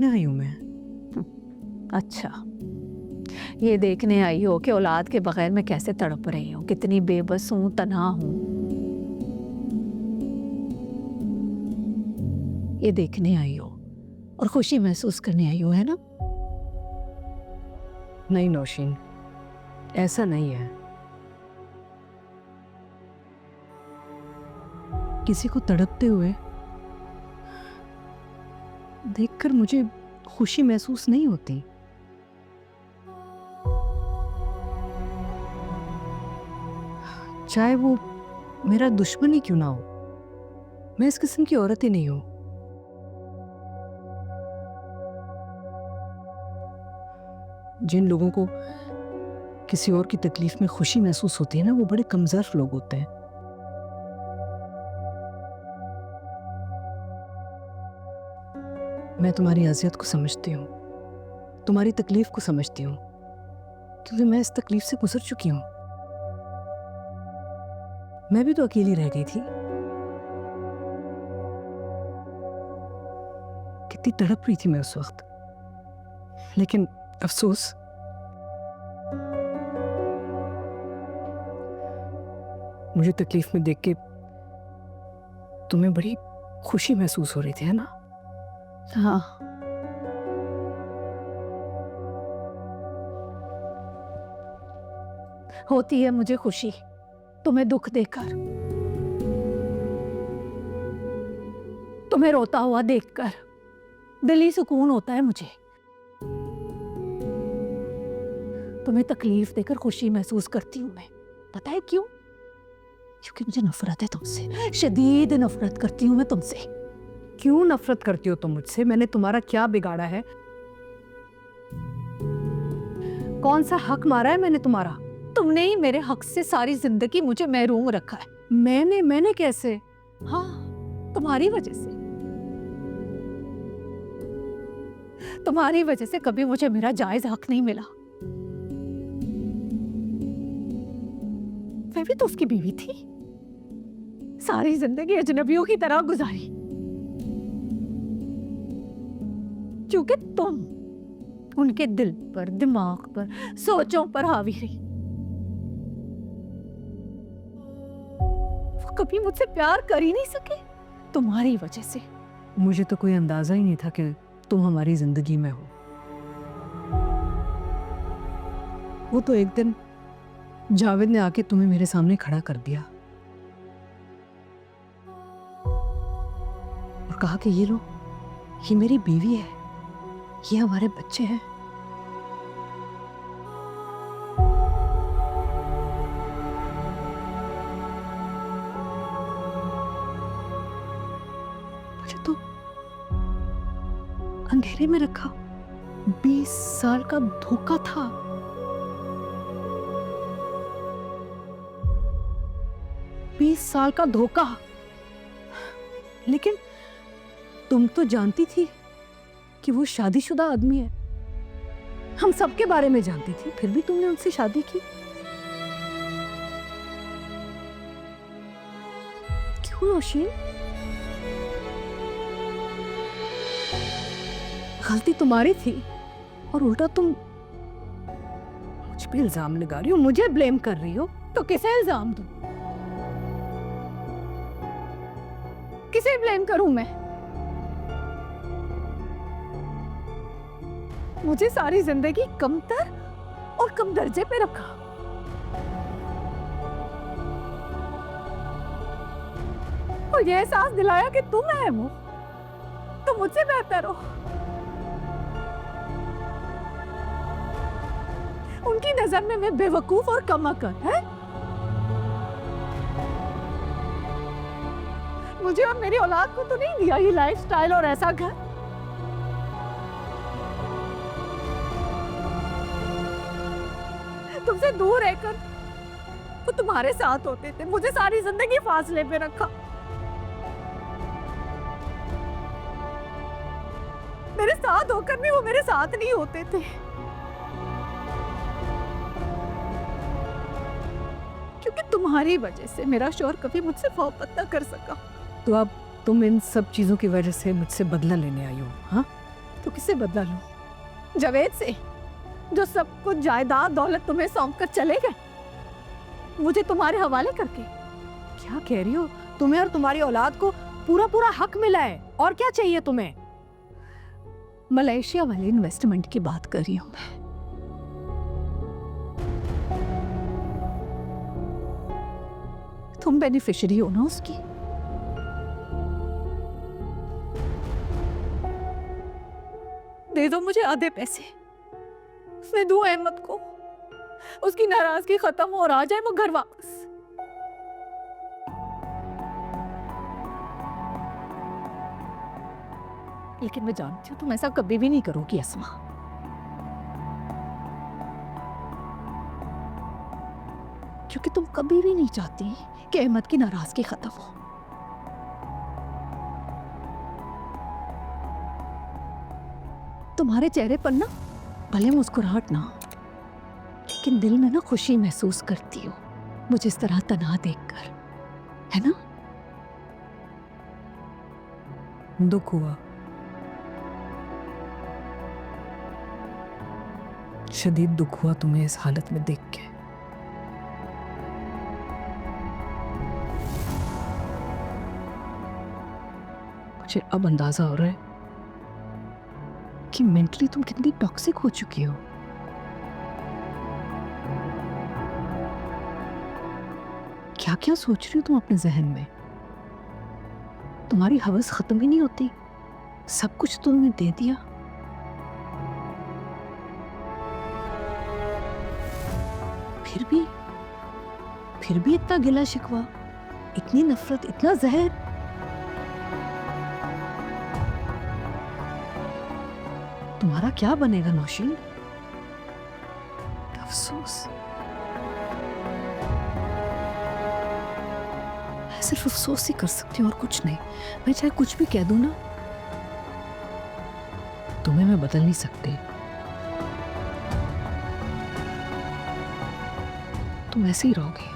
देखने आई हूँ मैं। अच्छा, ये देखने आई हो कि औलाद के बगैर मैं कैसे तड़प रही हूँ, कितनी बेबस हूँ, तन्हा हूँ। ये देखने आई हो और खुशी महसूस करने आई हो, है ना? नहीं नौशीन, ऐसा नहीं है। किसी को तड़पते हुए देखकर मुझे खुशी महसूस नहीं होती। चाहे वो मेरा दुश्मन ही क्यों ना हो, मैं इस किस्म की औरत ही नहीं हूं। जिन लोगों को किसी और की तकलीफ में खुशी महसूस होती है ना, वो बड़े कमजोर लोग होते हैं। मैं तुम्हारी अज़ियत को समझती हूँ, तुम्हारी तकलीफ को समझती हूँ, क्योंकि मैं इस तकलीफ से गुजर चुकी हूँ। मैं भी तो अकेली रह गई थी, कितनी तड़प रही थी मैं उस वक्त। लेकिन अफसोस, मुझे तकलीफ में देख के तुम्हें बड़ी खुशी महसूस हो रही थी, है ना? हाँ, होती है मुझे खुशी तुम्हें दुख देकर, तुम्हें रोता हुआ देखकर दिली सुकून होता है मुझे। तुम्हें तकलीफ देकर खुशी महसूस करती हूं मैं। पता है क्यों? क्योंकि मुझे नफरत है तुमसे, शदीद नफरत करती हूं मैं तुमसे। क्यों नफरत करती हो तुम मुझसे? मैंने तुम्हारा क्या बिगाड़ा है? कौन सा हक मारा है मैंने तुम्हारा? तुमने ही मेरे हक से सारी जिंदगी मुझे महरूम रखा है। मैंने कैसे? हाँ, तुम्हारी वजह से। तुम्हारी वजह से कभी मुझे मेरा जायज हक नहीं मिला। मैं भी तो उसकी बीवी थी, सारी जिंदगी अजनबियों की तरह गुजारी, क्योंकि तुम उनके दिल पर, दिमाग पर, सोचों पर हावी रही। वो कभी मुझसे प्यार कर ही नहीं सके, तुम्हारी वजह से। मुझे तो कोई अंदाजा ही नहीं था कि तुम हमारी जिंदगी में हो। वो तो एक दिन जावेद ने आके तुम्हें मेरे सामने खड़ा कर दिया और कहा कि ये लो, ये मेरी बीवी है, ये हमारे बच्चे हैं। मुझे तो अंधेरे में रखा। 20 साल का धोखा था। साल का धोखा। लेकिन तुम तो जानती थी कि वो शादीशुदा आदमी है। हम सबके बारे में जानती थी, फिर भी तुमने उनसे शादी की। क्यों नौशीन? गलती तुम्हारी थी और उल्टा तुम मुझ पे इल्जाम लगा रही हो, मुझे ब्लेम कर रही हो। तो किसे इल्जाम दूं? किसे ब्लेम करूं मैं? मुझे सारी जिंदगी कमतर और कम दर्जे पे रखा। और यह एहसास दिलाया कि तुम अहम हो, तुम मुझसे बेहतर हो। उनकी नजर में मैं बेवकूफ और कम अकल है। मुझे और मेरी औलाद को तो नहीं दिया ये लाइफस्टाइल और ऐसा घर। तुमसे दूर रहकर वो तुम्हारे साथ होते थे, मुझे सारी जिंदगी फासले पे रखा। मेरे साथ होकर भी वो मेरे साथ नहीं होते थे। क्योंकि तुम्हारी वजह से मेरा शौहर कभी मुझसे मोहब्बत न कर सका। तो अब तुम इन सब चीजों की वजह से मुझसे बदला लेने आई हो? हाँ, तो किससे बदला लूं? जावेद से, जो सब कुछ जायदाद दौलत तुम्हें सौंप कर चले गए, मुझे तुम्हारे हवाले करके। क्या कह रही हो? तुम्हें और तुम्हारी औलाद को पूरा पूरा हक मिला है, और क्या चाहिए तुम्हें? मलेशिया वाले इन्वेस्टमेंट की बात कर रही हूं मैं। तुम बेनिफिशियरी हो ना उसकी। दे दो मुझे आधे पैसे, उसने दो अहमद को, उसकी नाराजगी खत्म हो और आ जाए वो घर वापस। लेकिन मैं जानती हूं तुम ऐसा कभी भी नहीं करोगी अस्मा। क्योंकि तुम कभी भी नहीं चाहती कि अहमद की नाराजगी खत्म हो। तुम्हारे चेहरे पर ना भले मुस्कुराहट ना, लेकिन दिल में ना खुशी महसूस करती हो मुझे इस तरह तन्हा देखकर, है ना? दुख हुआ, शदीद दुख हुआ तुम्हें इस हालत में देख के। मुझे अब अंदाजा हो रहा है कि मेंटली तुम कितनी टॉक्सिक हो चुकी हो। क्या क्या सोच रही हो तुम अपने जहन में? तुम्हारी हवस खत्म ही नहीं होती, सब कुछ तुमने दे दिया। फिर भी इतना गिला शिकवा, इतनी नफरत, इतना जहर। तुम्हारा क्या बनेगा नौशीन? अफसोस। मैं सिर्फ अफसोस ही कर सकती हूँ और कुछ नहीं। मैं चाहे कुछ भी कह दूं ना, तुम्हें मैं बदल नहीं सकती। तुम ऐसे ही रहोगे।